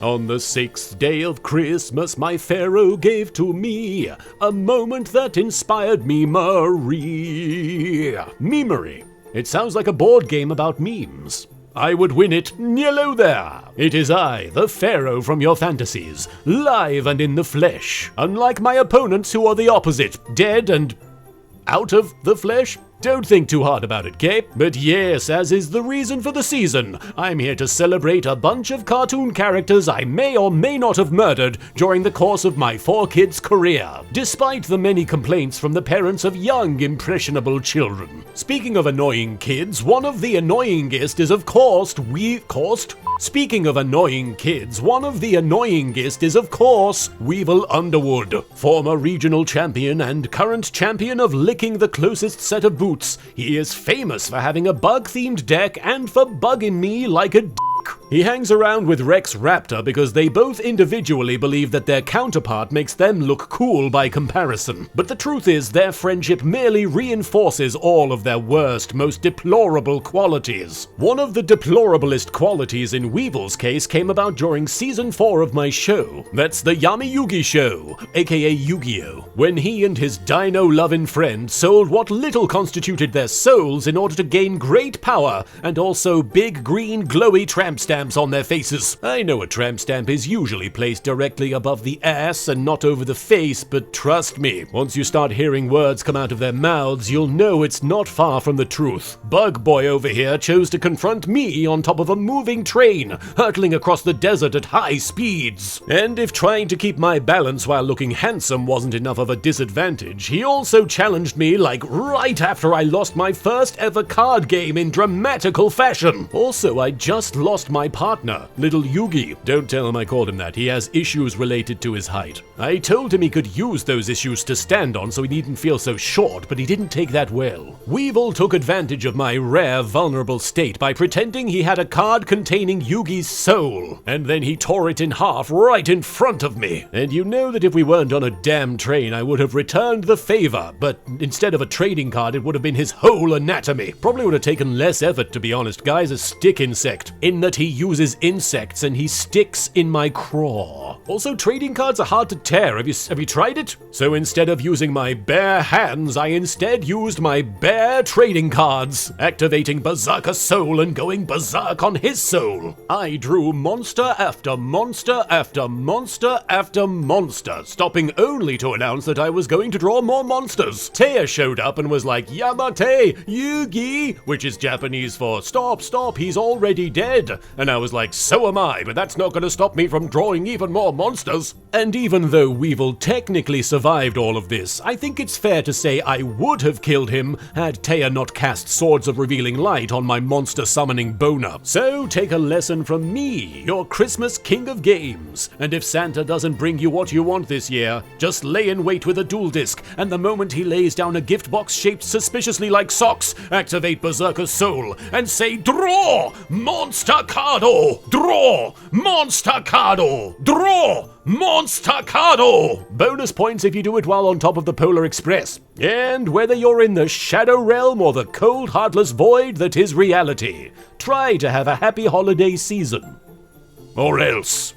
On the 6th day of Christmas, my Pharaoh gave to me a moment that inspired memery. Memery. It sounds like a board game about memes. I would win it. Hello there. It is I, the Pharaoh from your fantasies, live and in the flesh. Unlike my opponents who are the opposite, dead and out of the flesh. Don't think too hard about it, Kay? But yes, as is the reason for the season, I'm here to celebrate a bunch of cartoon characters I may or may not have murdered during the course of my 4 kids' career, despite the many complaints from the parents of young, impressionable children. Speaking of annoying kids, one of the annoyingest is of course Speaking of annoying kids, one of the annoyingest is of course Weevil Underwood, former regional champion and current champion of licking the closest set of boots. He is famous for having a bug-themed deck and for bugging me like a He hangs around with Rex Raptor because they both individually believe that their counterpart makes them look cool by comparison. But the truth is, their friendship merely reinforces all of their worst, most deplorable qualities. One of the deplorablest qualities in Weevil's case came about during season 4 of my show. That's the Yami Yugi show, aka Yu-Gi-Oh! When he and his dino-loving friend sold what little constituted their souls in order to gain great power and also big green glowy tramp stamps on their faces. I know a tramp stamp is usually placed directly above the ass and not over the face, but trust me, once you start hearing words come out of their mouths, you'll know it's not far from the truth. Bug Boy over here chose to confront me on top of a moving train, hurtling across the desert at high speeds. And if trying to keep my balance while looking handsome wasn't enough of a disadvantage, he also challenged me like right after I lost my first ever card game in dramatical fashion. Also, I just lost my partner, little Yugi. Don't tell him I called him that. He has issues related to his height. I told him he could use those issues to stand on so he needn't feel so short, but he didn't take that well. Weevil took advantage of my rare, vulnerable state by pretending he had a card containing Yugi's soul, and then he tore it in half right in front of me. And you know that if we weren't on a damn train, I would have returned the favor, but instead of a trading card, it would have been his whole anatomy. Probably would have taken less effort, to be honest. Guy's a stick insect, in that he uses insects and he sticks in my craw. Also, trading cards are hard to tear. Have you tried it? So instead of using my bare hands, I instead used my bare trading cards, activating Berserker Soul and going berserk on his soul. I drew monster after monster after monster after monster, stopping only to announce that I was going to draw more monsters. Taya showed up and was like, "Yamate, Yugi," which is Japanese for stop, he's already dead. And I was like, so am I, but that's not going to stop me from drawing even more monsters. And even though Weevil technically survived all of this, I think it's fair to say I would have killed him had Taya not cast Swords of Revealing Light on my monster summoning boner. So take a lesson from me, your Christmas king of games. And if Santa doesn't bring you what you want this year, just lay in wait with a dual disc, and the moment he lays down a gift box shaped suspiciously like socks, activate Berserker's Soul and say, "Draw! Monster Cardo! Draw! Monster Cardo! Draw! Monster Cardo!" Bonus points if you do it while on top of the Polar Express. And whether you're in the Shadow Realm or the cold, heartless void that is reality, try to have a happy holiday season. Or else.